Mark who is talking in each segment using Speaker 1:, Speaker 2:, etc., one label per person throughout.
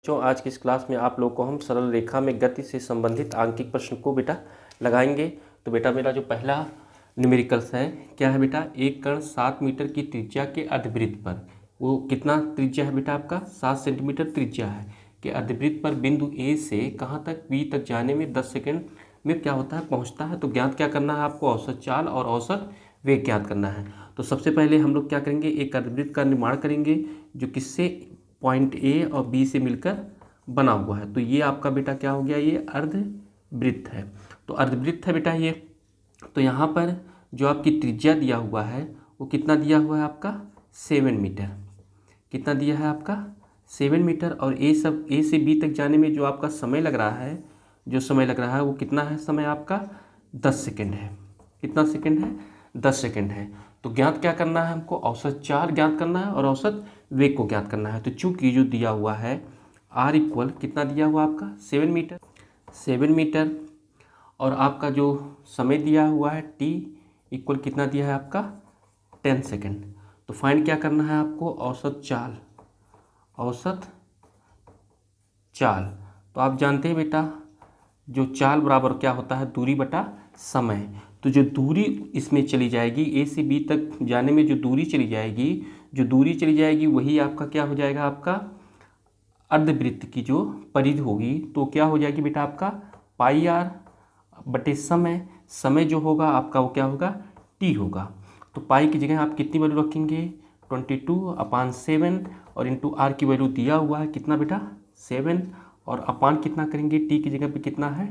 Speaker 1: बच्चों आज की इस क्लास में आप लोग को हम सरल रेखा में गति से संबंधित आंकिक प्रश्न को बेटा लगाएंगे। तो बेटा मेरा जो पहला न्यूमेरिकल्स है क्या है बेटा, एक कण 7 मीटर की त्रिज्या के अर्धवृत्त पर, वो कितना त्रिज्या है बेटा आपका 7 सेंटीमीटर त्रिज्या है कि अर्धवृत्त पर बिंदु ए से कहाँ तक बी तक जाने में 10 सेकेंड में क्या होता है पहुँचता है। तो ज्ञात क्या करना है आपको, औसत चाल और औसत वेग ज्ञात करना है। तो सबसे पहले हम लोग क्या करेंगे, एक अर्धवृत्त का निर्माण करेंगे जो किससे, पॉइंट ए और बी से मिलकर बना हुआ है। तो ये आपका बेटा क्या हो गया, ये अर्धवृत्त है। तो अर्धवृत्त है बेटा ये। तो यहाँ पर जो आपकी त्रिज्या दिया हुआ है वो कितना दिया हुआ है आपका 7 मीटर। कितना दिया है आपका 7 मीटर। और ए से बी तक जाने में जो आपका समय लग रहा है, वो कितना है समय आपका 10 सेकेंड है। कितना सेकेंड है, 10 सेकेंड है। तो ज्ञात क्या करना है हमको, औसत चाल ज्ञात करना है और औसत वेग को ज्ञात करना है। तो चूंकि जो दिया हुआ है आर इक्वल कितना दिया हुआ आपका 7 मीटर और आपका जो समय दिया हुआ है टी इक्वल कितना दिया है आपका 10 सेकेंड। तो फाइंड क्या करना है आपको, औसत चाल। तो आप जानते हैं बेटा जो चाल बराबर क्या होता है, दूरी बटा समय। तो जो दूरी इसमें चली जाएगी ए से बी तक जाने में जो दूरी चली जाएगी वही आपका क्या हो जाएगा, आपका अर्धवृत्त की जो परिधि होगी। तो क्या हो जाएगी बेटा आपका पाई आर बटे समय जो होगा आपका वो क्या होगा टी होगा। तो पाई की जगह आप कितनी वैल्यू रखेंगे 22/7 और इंटू आर की वैल्यू दिया हुआ है कितना बेटा 7 और अपान कितना करेंगे टी की जगह पे कितना है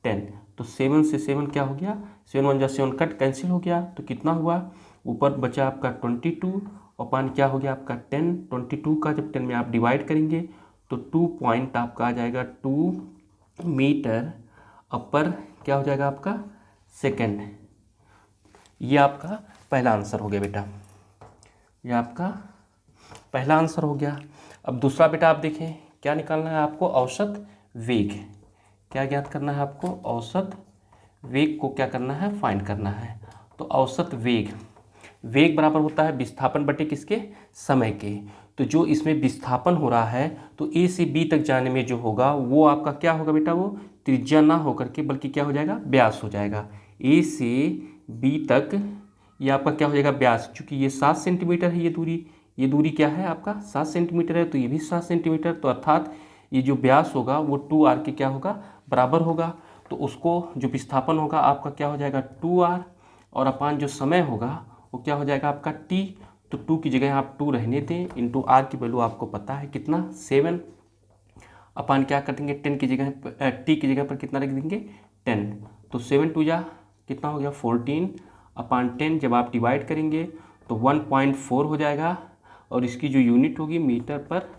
Speaker 1: 10। तो 7 से 7 क्या हो गया, 7 1 जा 7 कट कैंसिल हो गया। तो कितना हुआ, ऊपर बचा आपका 22 अपान क्या हो गया आपका 10। 22 का जब 10 में आप डिवाइड करेंगे तो 2 पॉइंट आपका आ जाएगा 2 मीटर अपर क्या हो जाएगा आपका सेकेंड। ये आपका पहला आंसर हो गया बेटा, ये आपका पहला आंसर हो गया। अब दूसरा बेटा आप देखें क्या निकालना है आपको, औसत वेग। क्या ज्ञात करना है आपको, औसत वेग को क्या करना है फाइंड करना है। तो औसत वेग बराबर होता है विस्थापन बटे किसके, समय के। तो जो इसमें विस्थापन हो रहा है तो ए से बी तक जाने में जो होगा वो आपका क्या होगा बेटा, वो त्रिज्या ना होकर के बल्कि क्या हो जाएगा व्यास हो जाएगा। ए से बी तक ये आपका क्या हो जाएगा व्यास। चूँकि ये 7 सेंटीमीटर है ये दूरी क्या है आपका 7 सेंटीमीटर है, तो ये भी 7 सेंटीमीटर। तो अर्थात ये जो व्यास होगा वो 2r के क्या होगा बराबर होगा। तो उसको जो विस्थापन होगा आपका क्या हो जाएगा 2r और अपान जो समय होगा वो क्या हो जाएगा आपका t। तो 2 की जगह आप 2 रहने दें, इंटू आर की वैल्यू आपको पता है कितना 7 अपान क्या कर देंगे 10 की जगह टी की जगह पर कितना रख देंगे 10। तो 7 2 जा कितना हो गया 14 अपान 10। जब आप डिवाइड करेंगे तो 1.4 हो जाएगा और इसकी जो यूनिट होगी मीटर पर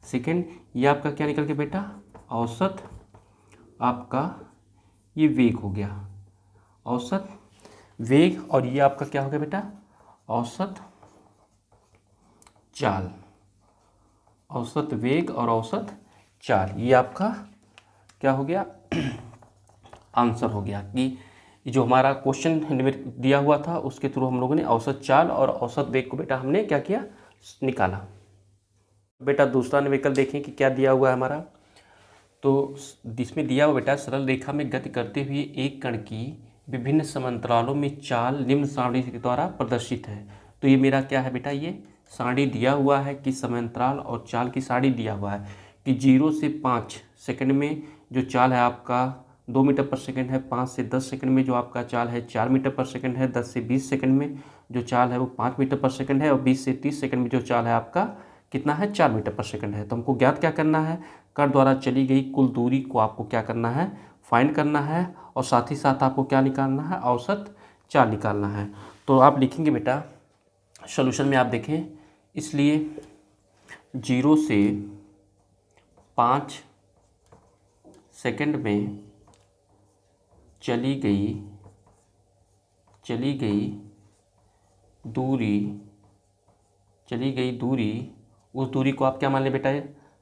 Speaker 1: सेकेंड। ये आपका क्या निकल के बेटा औसत आपका ये वेग हो गया, औसत वेग। और ये आपका क्या हो गया बेटा औसत चाल, औसत वेग और औसत चाल। ये आपका क्या हो गया आंसर हो गया कि जो हमारा क्वेश्चन दिया हुआ था उसके थ्रू हम लोगों ने औसत चाल और औसत वेग को बेटा हमने क्या किया निकाला। बेटा दूसरा न्यूमेरिकल देखें कि क्या दिया हुआ है हमारा। तो इसमें दिया हुआ बेटा सरल रेखा में गति करते हुए एक कण की विभिन्न समांतरालों में चाल निम्न सारणी के द्वारा प्रदर्शित है। तो ये मेरा क्या है बेटा, ये सारणी दिया हुआ है कि समांतराल और चाल की सारणी दिया हुआ है कि 0 से 5 सेकंड में जो चाल है आपका 2 मीटर पर सेकंड है, 5 से 10 सेकंड में जो आपका चाल है 4 मीटर पर सेकंड है, 10 से 20 सेकंड में जो चाल है वो 5 मीटर पर सेकंड है और 20 से 30 सेकंड में जो चाल है आपका कितना है 4 मीटर पर सेकंड है। तो हमको ज्ञात क्या करना है, कण द्वारा चली गई कुल दूरी को आपको क्या करना है फाइंड करना है और साथ ही साथ आपको क्या निकालना है औसत चाल निकालना है। तो आप लिखेंगे बेटा सॉल्यूशन में आप देखें, इसलिए 0 से 5 सेकंड में चली गई दूरी उस दूरी को आप क्या मान लें बेटा,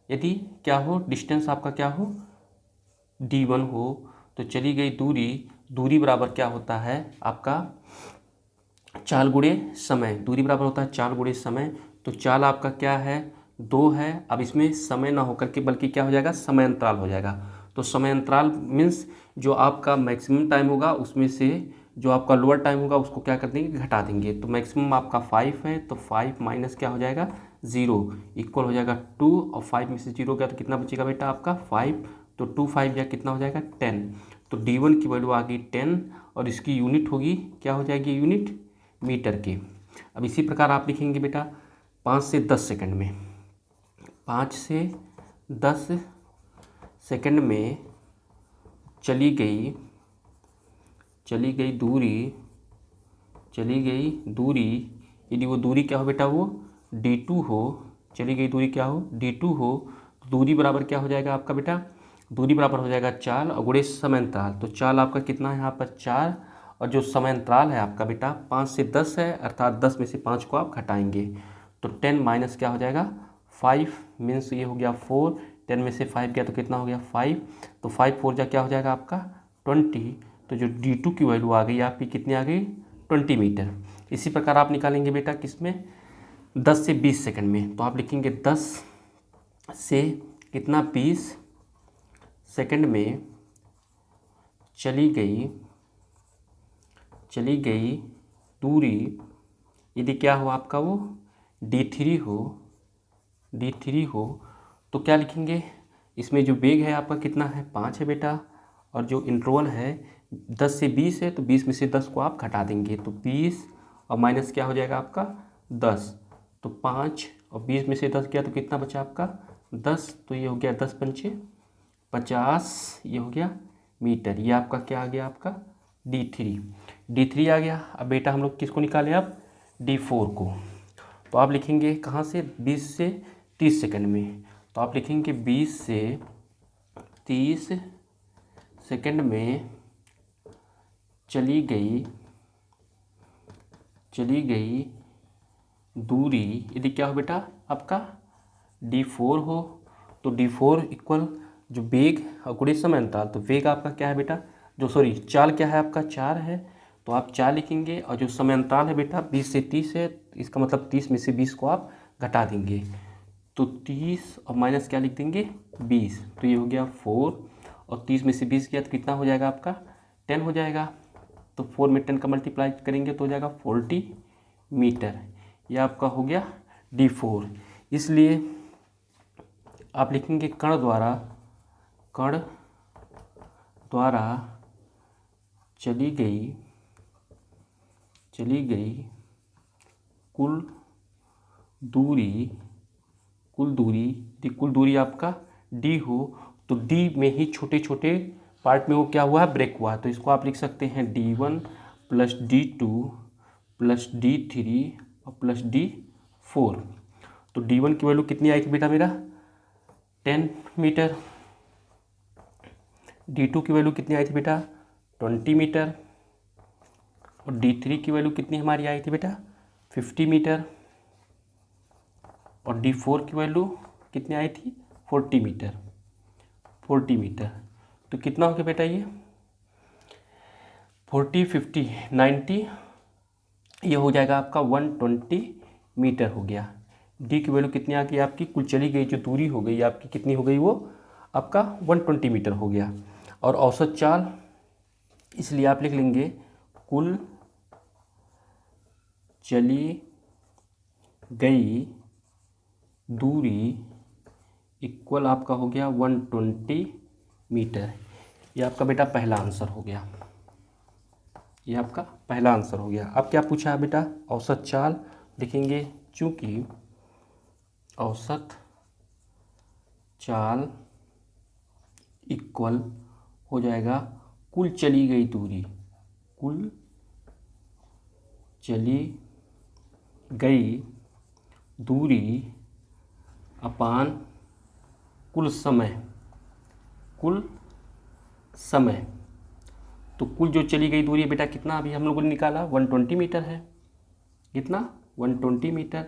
Speaker 1: यदि क्या हो डिस्टेंस आपका क्या हो d1 हो तो चली गई दूरी बराबर क्या होता है आपका चाल गुणे समय। दूरी बराबर होता है चाल गुणे समय। तो चाल आपका क्या है 2 है। अब इसमें समय ना होकर के बल्कि क्या हो जाएगा, समय अंतराल हो जाएगा। तो समय अंतराल मीन्स जो आपका मैक्सिमम टाइम होगा उसमें से जो आपका लोअर टाइम होगा उसको क्या कर देंगे, घटा देंगे। तो मैक्सिमम आपका 5 है, तो 5 माइनस क्या हो जाएगा 0 इक्वल हो जाएगा 2, और 5 में से 0 गया तो कितना बचेगा बेटा आपका 5। तो 2 5 या कितना हो जाएगा 10। तो D1 की वैल्यू आ गई 10, और इसकी यूनिट होगी क्या हो जाएगी, यूनिट मीटर की। अब इसी प्रकार आप लिखेंगे बेटा 5 से 10 सेकंड में, 5 से 10 सेकंड में चली गई दूरी, यदि वो दूरी क्या हो बेटा, वो D2 हो, चली गई दूरी क्या हो, D2 हो, तो दूरी बराबर क्या हो जाएगा आपका बेटा, दूरी बराबर हो जाएगा 4 और गुणे समय अंतराल। तो 4 आपका कितना है यहाँ पर 4, और जो समय अंतराल है आपका बेटा 5 से 10 है, अर्थात 10 में से 5 को आप घटाएंगे। तो 10 माइनस क्या हो जाएगा 5, मीन्स ये हो गया 4, 10 में से 5 गया तो कितना हो गया 5। तो 5 4 जा क्या हो जाएगा आपका 20। तो जो D2 की वैल्यू आ गई आपकी कितनी आ गई 20 मीटर। इसी प्रकार आप निकालेंगे बेटा किसमें, 10 से 20 सेकंड में। तो आप लिखेंगे 10 से कितना 20 सेकंड में चली गई दूरी, यदि क्या हो आपका वो D3 हो, तो क्या लिखेंगे, इसमें जो वेग है आपका कितना है 5 है बेटा, और जो इंटरवल है 10 से 20 है, तो 20 में से 10 को आप घटा देंगे। तो 20 और माइनस क्या हो जाएगा आपका 10, तो 5 और 20 में से 10 गया तो कितना बचा आपका 10। तो ये हो गया 10 पंचे 50, ये हो गया मीटर। ये आपका क्या आ गया आपका D3 आ गया। अब बेटा हम लोग किसको निकालें, अब D4 को। तो आप लिखेंगे कहाँ से, 20 से 30 सेकंड में। तो आप लिखेंगे 20 से 30 सेकंड में चली गई दूरी, यदि क्या हो बेटा आपका D4 हो, तो D4 इक्वल जो वेग और गुणे समय अंतराल, तो वेग आपका क्या है बेटा, चाल क्या है आपका 4 है, तो आप 4 लिखेंगे, और जो समय अंतराल है बेटा 20 से 30 है, इसका मतलब 30 में से 20 को आप घटा देंगे। तो 30 और माइनस क्या लिख देंगे 20, तो ये हो गया 4, और 30 में से 20 किया तो कितना हो जाएगा आपका 10 हो जाएगा। तो 4 में 10 का मल्टीप्लाई करेंगे तो हो जाएगा 40 मीटर। यह आपका हो गया D4। इसलिए आप लिखेंगे कण द्वारा चली गई कुल दूरी आपका D हो, तो D में ही छोटे छोटे पार्ट में वो क्या हुआ है, ब्रेक हुआ। तो इसको आप लिख सकते हैं D1 plus D2 plus D3 और प्लस D4। तो D1 की वैल्यू कितनी आई थी बेटा मेरा 10 मीटर, D2 की वैल्यू कितनी आई थी बेटा 20 मीटर, और D3 की वैल्यू कितनी हमारी आई थी बेटा 50 मीटर, और D4 की वैल्यू कितनी आई थी 40 मीटर। तो कितना हो गया बेटा ये 40 50 90, ये हो जाएगा आपका 120 मीटर हो गया। डी की वैल्यू कितनी आ गई आपकी, कुल चली गई जो दूरी हो गई आपकी कितनी हो गई, वो आपका 120 मीटर हो गया। और औसत चाल, इसलिए आप लिख लेंगे कुल चली गई दूरी इक्वल आपका हो गया 120 मीटर। ये आपका बेटा पहला आंसर हो गया, ये आपका पहला आंसर हो गया। अब क्या पूछा है बेटा, औसत चाल लिखेंगे, चूंकि औसत चाल इक्वल हो जाएगा कुल चली गई दूरी अपान कुल समय। तो कुल जो चली गई दूरी बेटा कितना अभी हम लोगों ने निकाला 120 मीटर है, कितना 120 मीटर,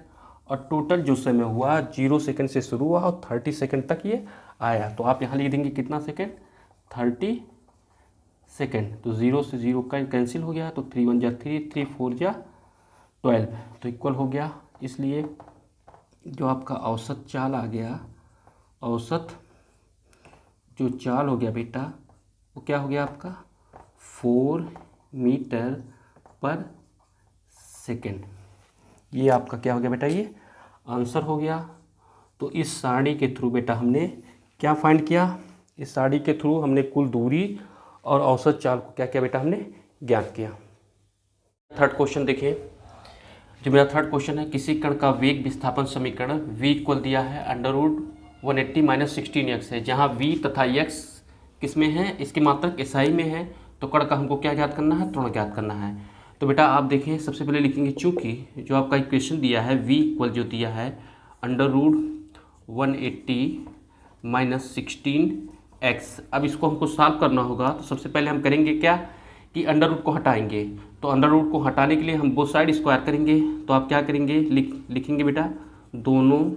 Speaker 1: और टोटल जो समय हुआ 0 सेकंड से शुरू हुआ और 30 सेकंड तक ये आया। तो आप यहाँ लिख देंगे कितना सेकंड 30 सेकंड। तो 0 से 0 का कैंसिल हो गया, तो 3 1 जा 3 3 4 जा 12, तो इक्वल हो गया। इसलिए जो आपका औसत चाल आ गया, औसत जो चाल हो गया बेटा वो क्या हो गया आपका 4 मीटर पर सेकेंड। ये आपका क्या हो गया बेटा, ये आंसर हो गया। तो इस सारणी के थ्रू बेटा हमने क्या फाइंड किया, इस सारणी के थ्रू हमने कुल दूरी और औसत चाल को क्या किया बेटा, हमने ज्ञात किया। थर्ड क्वेश्चन देखिए, जो मेरा थर्ड क्वेश्चन है, किसी कण का वेग विस्थापन समीकरण v इक्वल दिया है √180 - 16x है, जहाँ v तथा x किस में है, इसकी मात्रक SI में है। तो कण का हमको क्या ज्ञात करना है, त्वरण ज्ञात करना है। तो बेटा आप देखिए, सबसे पहले लिखेंगे चूँकि जो आपका इक्वेशन दिया है v इक्वल जो दिया है √180 - 16x। अब इसको हमको सॉल्व करना होगा। तो सबसे पहले हम करेंगे क्या कि अंडर रूट को हटाएंगे। तो अंडर रूट को हटाने के लिए हम बोथ साइड स्क्वायर करेंगे। तो आप क्या करेंगे, लिखेंगे बेटा दोनों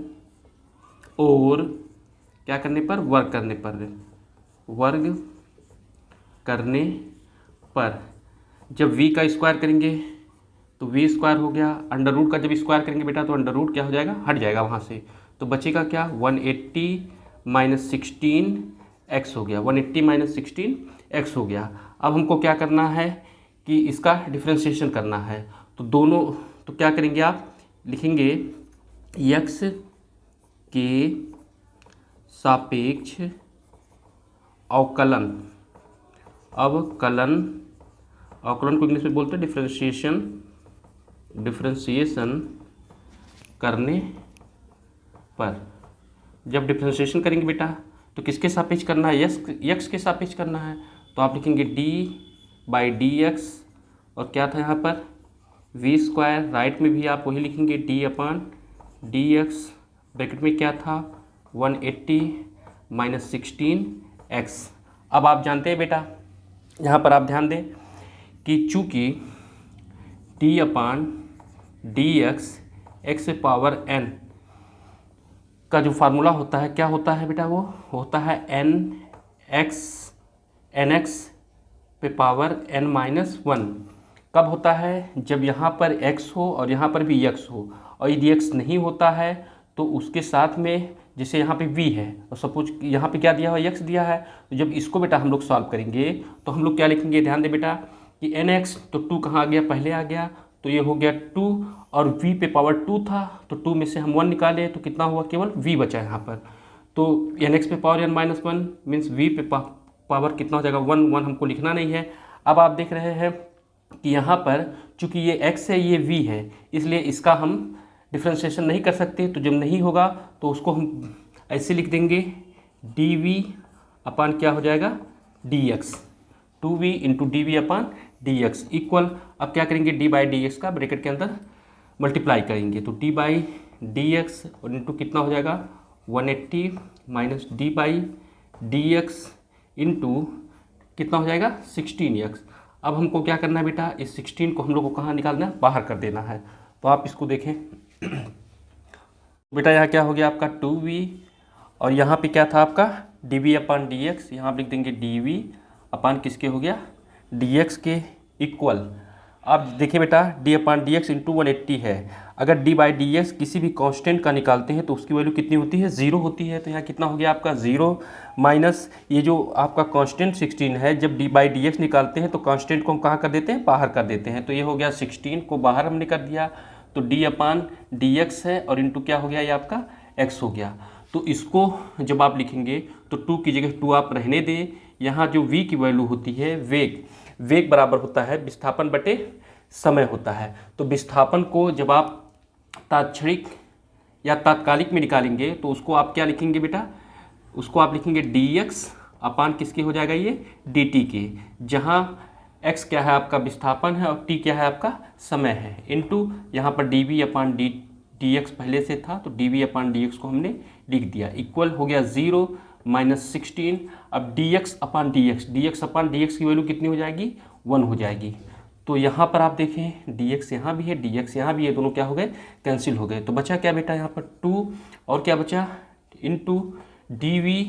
Speaker 1: और क्या करने पर, वर्ग करने पर जब v का स्क्वायर करेंगे तो v स्क्वायर हो गया। अंडर रूट का जब स्क्वायर करेंगे बेटा तो अंडर रूट क्या हो जाएगा, हट जाएगा वहाँ से। तो बचेगा क्या 180 - 16x हो गया, 180 - 16x हो गया। अब हमको क्या करना है कि इसका डिफ्रेंशिएशन करना है। तो दोनों, तो क्या करेंगे आप, लिखेंगे x के सापेक्ष अवकलन को इंग्लिश में बोलते हैं डिफ्रेंशिएशन करने पर। जब डिफ्रेंशिएशन करेंगे बेटा तो किसके सापेक्ष करना है, x के सापेक्ष करना है। तो आप लिखेंगे d/dx और क्या था यहाँ पर v स्क्वायर, राइट में भी आप वही लिखेंगे d/dx, ब्रैकेट में क्या था 180 - 16x। अब आप जानते हैं बेटा, यहाँ पर आप ध्यान दें कि चूँकि d/dx x पावर n का जो फार्मूला होता है क्या होता है बेटा, वो होता है nx पे पावर n-1। कब होता है, जब यहाँ पर x हो और यहाँ पर भी x हो। और यदि x नहीं होता है तो उसके साथ में, जैसे यहाँ पे v है और सपोज यहाँ पे क्या दिया हुआ, x दिया है। तो जब इसको बेटा हम लोग सॉल्व करेंगे तो हम लोग क्या लिखेंगे, ध्यान दे बेटा कि nx, तो 2 कहाँ आ गया, पहले आ गया। तो ये हो गया 2 और v पे पावर 2 था तो 2 में से हम 1 निकाले तो कितना हुआ, केवल v बचा यहाँ पर। तो nx पे पावर n-1 मीन्स v पे पावर कितना हो जाएगा 1 हमको लिखना नहीं है। अब आप देख रहे हैं कि यहाँ पर चूँकि ये x है, ये v है, इसलिए इसका हम डिफ्रेंशिएशन नहीं कर सकते। तो जब नहीं होगा तो उसको हम ऐसे लिख देंगे dv अपान क्या हो जाएगा dx, 2v × dv/dx इक्वल। अब क्या करेंगे, d/dx का ब्रैकेट के अंदर मल्टीप्लाई करेंगे। तो d/dx और इंटू कितना हो जाएगा 180 - d/dx इंटू कितना हो जाएगा 16x। अब हमको क्या करना है बेटा, इस 16 को हम लोग को कहाँ निकालना है, बाहर कर देना है। तो आप इसको देखें बेटा, यहाँ क्या हो गया आपका 2v और यहाँ पे क्या था आपका dv/dx, यहाँ आप लिख देंगे dv अपान किसके हो गया dx के इक्वल। आप देखिए बेटा d/dx इंटू 180 है। अगर d/dx किसी भी कांस्टेंट का निकालते हैं तो उसकी वैल्यू कितनी होती है, 0 होती है। तो यहाँ कितना हो गया आपका 0 माइनस ये जो आपका कांस्टेंट 16 है। जब d/dx निकालते हैं तो कांस्टेंट को हम कहाँ कर देते हैं, बाहर कर देते हैं। तो ये हो गया 16 को बाहर हमने कर दिया तो d/dx है और इंटू क्या हो गया, ये आपका x हो गया। तो इसको जब आप लिखेंगे तो 2 की जगह 2 आप रहने दें। यहाँ जो v की वैल्यू होती है, वेग बराबर होता है विस्थापन बटे समय होता है। तो विस्थापन को जब आप तात्क्षणिक या तात्कालिक में निकालेंगे तो उसको आप क्या लिखेंगे बेटा, उसको आप लिखेंगे dx अपान किसके हो जाएगा, ये dt के, जहाँ x क्या है आपका विस्थापन है और t क्या है आपका समय है, इनटू यहाँ पर dv/dx पहले से था तो dv/dx को हमने लिख दिया इक्वल हो गया 0 - 16। अब dx/dx की वैल्यू कितनी हो जाएगी, 1 हो जाएगी। तो यहाँ पर आप देखें dx यहाँ भी है, dx यहाँ भी है, दोनों क्या हो गए, कैंसिल हो गए। तो बचा क्या बेटा यहाँ पर 2 और क्या बचा इनटू dv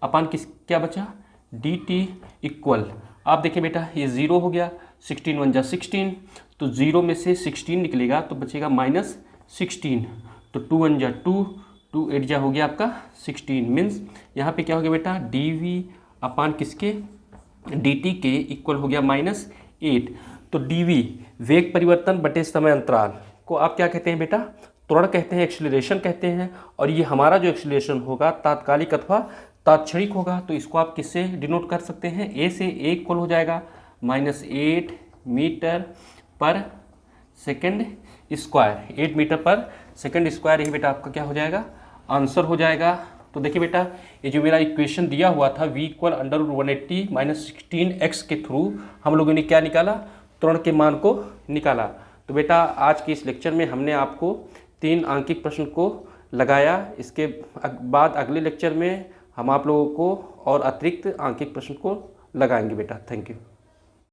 Speaker 1: अपान किस क्या बचा dt इक्वल। आप देखिए बेटा ये 0 हो गया, 16 × 1 = 16, तो 0 में से 16 निकलेगा तो बचेगा -16। तो 2 1 जा 2, 2 8 जा हो गया आपका 16, मीन्स यहाँ पे क्या हो गया बेटा dv अपान किसके dt के इक्वल हो गया -8। तो dv वेग परिवर्तन बटे समय अंतराल को आप क्या कहते हैं बेटा, त्वरण कहते हैं, एक्सीलरेशन कहते हैं। और ये हमारा जो एक्सीलरेशन होगा तात्कालिक अथवा तात्क्षणिक होगा। तो इसको आप किससे डिनोट कर सकते हैं, a से a इक्वल हो जाएगा -8 मीटर पर सेकंड स्क्वायर, 8 मीटर पर सेकंड स्क्वायर। यही बेटा आपका क्या हो जाएगा, आंसर हो जाएगा। तो देखिए बेटा ये जो मेरा इक्वेशन दिया हुआ था v इक्वल √180 -16x के थ्रू हम लोगों ने क्या निकाला, त्वरण के मान को निकाला। तो बेटा आज के इस लेक्चर में हमने आपको 3 आंकिक प्रश्न को लगाया। इसके बाद अगले लेक्चर में हम आप लोगों को और अतिरिक्त आंकिक प्रश्न को लगाएंगे बेटा। Thank you.